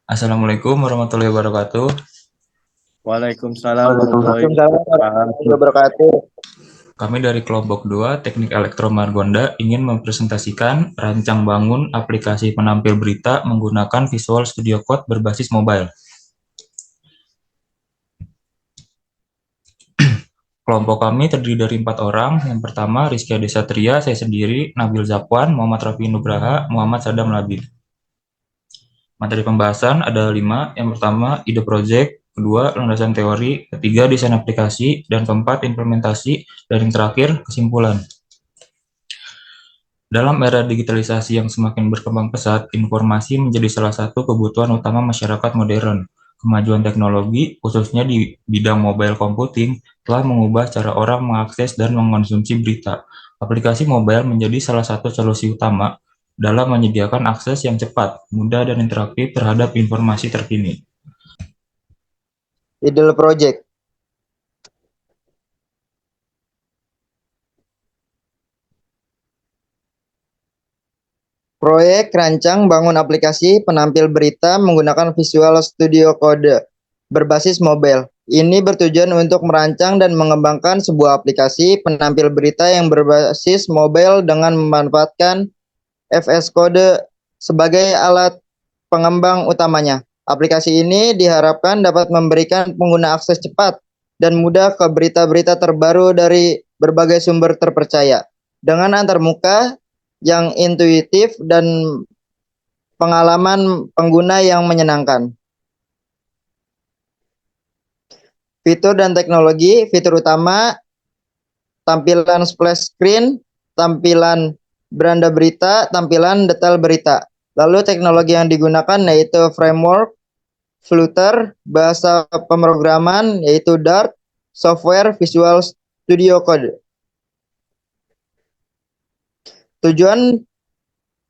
Assalamualaikum warahmatullahi wabarakatuh. Waalaikumsalam warahmatullahi Waalaikumsalam warahmatullahi wabarakatuh. wabarakatuh. Kami dari kelompok 2 Teknik Elektro Margonda ingin mempresentasikan rancang bangun aplikasi penampil berita menggunakan Visual Studio Code berbasis mobile. Kelompok kami terdiri dari 4 orang. Yang pertama, Rizky Adesatria, saya sendiri, Nabil Zakwan, Muhammad Rafi Nugraha, Muhammad Sadam Labib. Materi pembahasan ada 5. Yang pertama, ide project, kedua, landasan teori, ketiga, desain aplikasi, dan keempat, implementasi, dan yang terakhir, kesimpulan. Dalam era digitalisasi yang semakin berkembang pesat, informasi menjadi salah satu kebutuhan utama masyarakat modern. Kemajuan teknologi, khususnya di bidang mobile computing, telah mengubah cara orang mengakses dan mengonsumsi berita. Aplikasi mobile menjadi salah satu solusi utama dalam menyediakan akses yang cepat, mudah, dan interaktif terhadap informasi terkini. Idle Project. Proyek rancang bangun aplikasi penampil berita menggunakan Visual Studio Code berbasis mobile. Ini bertujuan untuk merancang dan mengembangkan sebuah aplikasi penampil berita yang berbasis mobile dengan memanfaatkan VS Code sebagai alat pengembang utamanya. Aplikasi ini diharapkan dapat memberikan pengguna akses cepat dan mudah ke berita-berita terbaru dari berbagai sumber terpercaya dengan antarmuka yang intuitif dan pengalaman pengguna yang menyenangkan. Fitur dan teknologi. Fitur utama, tampilan splash screen, tampilan beranda berita, tampilan detail berita. Lalu teknologi yang digunakan yaitu framework, Flutter, bahasa pemrograman yaitu Dart, software Visual Studio Code. Tujuan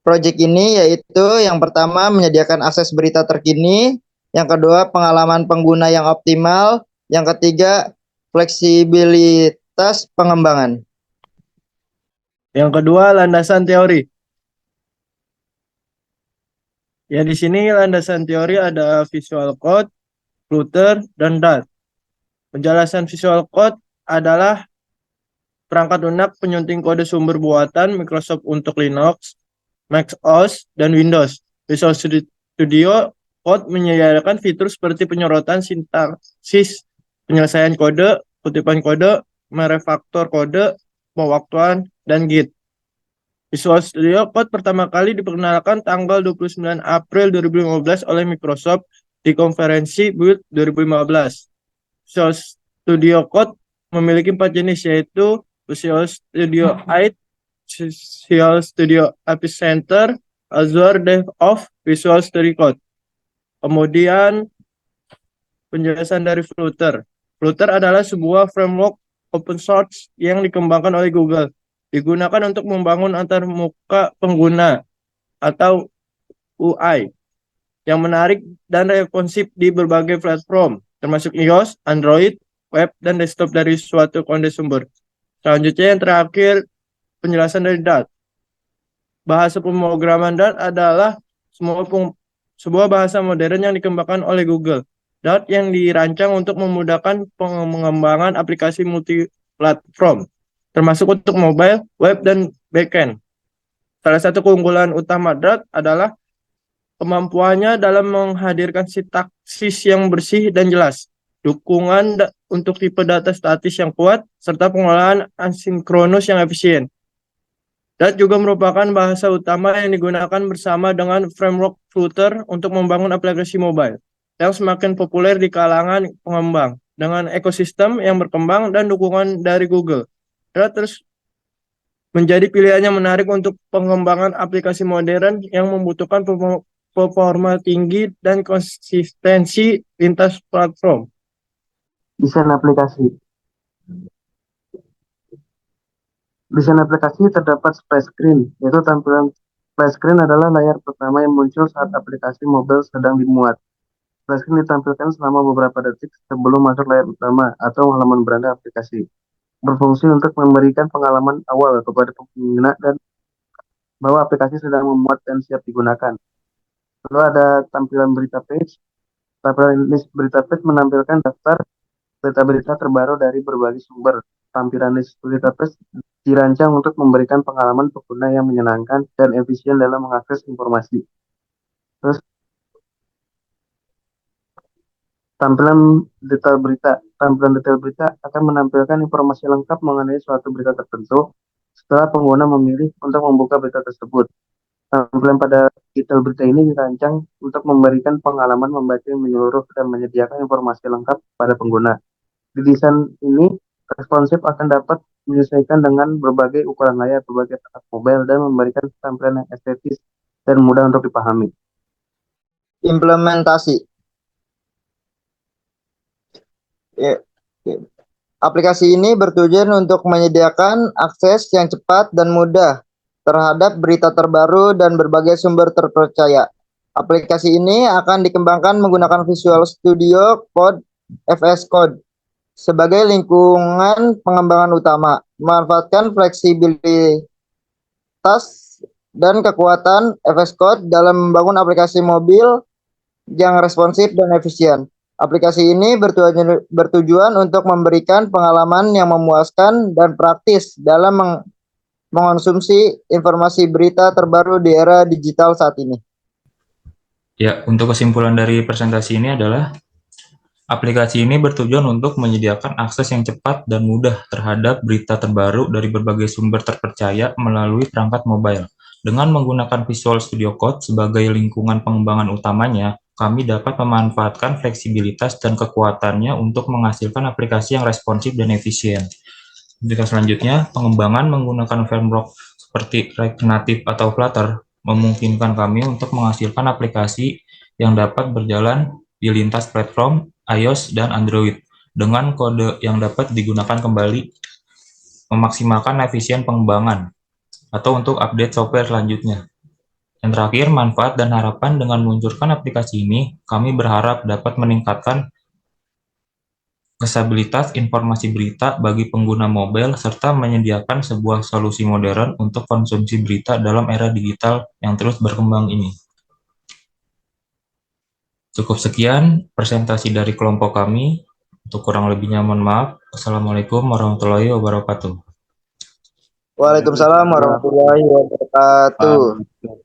proyek ini yaitu yang pertama menyediakan akses berita terkini, yang kedua pengalaman pengguna yang optimal, yang ketiga fleksibilitas pengembangan. Yang kedua, landasan teori. Ya, di sini landasan teori ada Visual Code, Flutter, dan Dart. Penjelasan Visual Code adalah perangkat lunak penyunting kode sumber buatan Microsoft untuk Linux, Mac OS, dan Windows. Visual Studio Code menyediakan fitur seperti penyorotan sintaksis, penyelesaian kode, kutipan kode, merefaktor kode, pewaktuan, dan Git. Visual Studio Code pertama kali diperkenalkan tanggal 29 April 2015 oleh Microsoft di konferensi Build 2015. Visual Studio Code memiliki 4 jenis, yaitu Visual Studio 8, Visual Studio Epicenter, Azure DevOps, Visual Studio Code. Kemudian penjelasan dari Flutter. Flutter adalah sebuah framework open source yang dikembangkan oleh Google. Digunakan untuk membangun antarmuka pengguna atau UI yang menarik dan responsif di berbagai platform, termasuk iOS, Android, web, dan desktop dari suatu kode sumber. Selanjutnya yang terakhir, penjelasan dari Dart. Bahasa pemrograman Dart adalah sebuah bahasa modern yang dikembangkan oleh Google. Dart yang dirancang untuk memudahkan pengembangan aplikasi multi-platform, termasuk untuk mobile, web, dan backend. Salah satu keunggulan utama Dart adalah kemampuannya dalam menghadirkan sintaksis yang bersih dan jelas, dukungan untuk tipe data statis yang kuat, serta pengolahan asinkronus yang efisien. Dart juga merupakan bahasa utama yang digunakan bersama dengan framework Flutter untuk membangun aplikasi mobile, yang semakin populer di kalangan pengembang. Dengan ekosistem yang berkembang dan dukungan dari Google, Dart terus menjadi pilihan yang menarik untuk pengembangan aplikasi modern yang membutuhkan performa tinggi dan konsistensi lintas platform. Desain aplikasi. Desain aplikasi terdapat splash screen, yaitu tampilan splash screen adalah layar pertama yang muncul saat aplikasi mobile sedang dimuat. Splash screen ditampilkan selama beberapa detik sebelum masuk layar utama atau halaman beranda aplikasi. Berfungsi untuk memberikan pengalaman awal kepada pengguna dan bahwa aplikasi sedang memuat dan siap digunakan. Lalu ada tampilan berita page. Tampilan list berita page menampilkan daftar berita-berita terbaru dari berbagai sumber. Tampilan list berita page dirancang untuk memberikan pengalaman pengguna yang menyenangkan dan efisien dalam mengakses informasi. Terus tampilan detail berita. Tampilan detail berita akan menampilkan informasi lengkap mengenai suatu berita tertentu setelah pengguna memilih untuk membuka berita tersebut. Tampilan pada detail berita ini dirancang untuk memberikan pengalaman membaca yang menyeluruh dan menyediakan informasi lengkap pada pengguna. Di desain ini, responsif akan dapat menyesuaikan dengan berbagai ukuran layar, berbagai perangkat mobile, dan memberikan tampilan yang estetis dan mudah untuk dipahami. Implementasi. Ya, ya. Aplikasi ini bertujuan untuk menyediakan akses yang cepat dan mudah terhadap berita terbaru dan berbagai sumber terpercaya. Aplikasi ini akan dikembangkan menggunakan Visual Studio Code (VS Code) sebagai lingkungan pengembangan utama, memanfaatkan fleksibilitas dan kekuatan VS Code dalam membangun aplikasi mobil yang responsif dan efisien. Aplikasi ini bertujuan untuk memberikan pengalaman yang memuaskan dan praktis dalam mengonsumsi informasi berita terbaru di era digital saat ini. Ya, untuk kesimpulan dari presentasi ini adalah aplikasi ini bertujuan untuk menyediakan akses yang cepat dan mudah terhadap berita terbaru dari berbagai sumber terpercaya melalui perangkat mobile. Dengan menggunakan Visual Studio Code sebagai lingkungan pengembangan utamanya, kami dapat memanfaatkan fleksibilitas dan kekuatannya untuk menghasilkan aplikasi yang responsif dan efisien. Jika selanjutnya, pengembangan menggunakan framework seperti React Native atau Flutter memungkinkan kami untuk menghasilkan aplikasi yang dapat berjalan di lintas platform iOS dan Android dengan kode yang dapat digunakan kembali, memaksimalkan efisien pengembangan atau untuk update software selanjutnya. Yang terakhir, manfaat dan harapan dengan meluncurkan aplikasi ini, kami berharap dapat meningkatkan aksesibilitas informasi berita bagi pengguna mobile serta menyediakan sebuah solusi modern untuk konsumsi berita dalam era digital yang terus berkembang ini. Cukup sekian presentasi dari kelompok kami. Untuk kurang lebihnya mohon maaf. Assalamualaikum warahmatullahi wabarakatuh. Waalaikumsalam warahmatullahi wabarakatuh.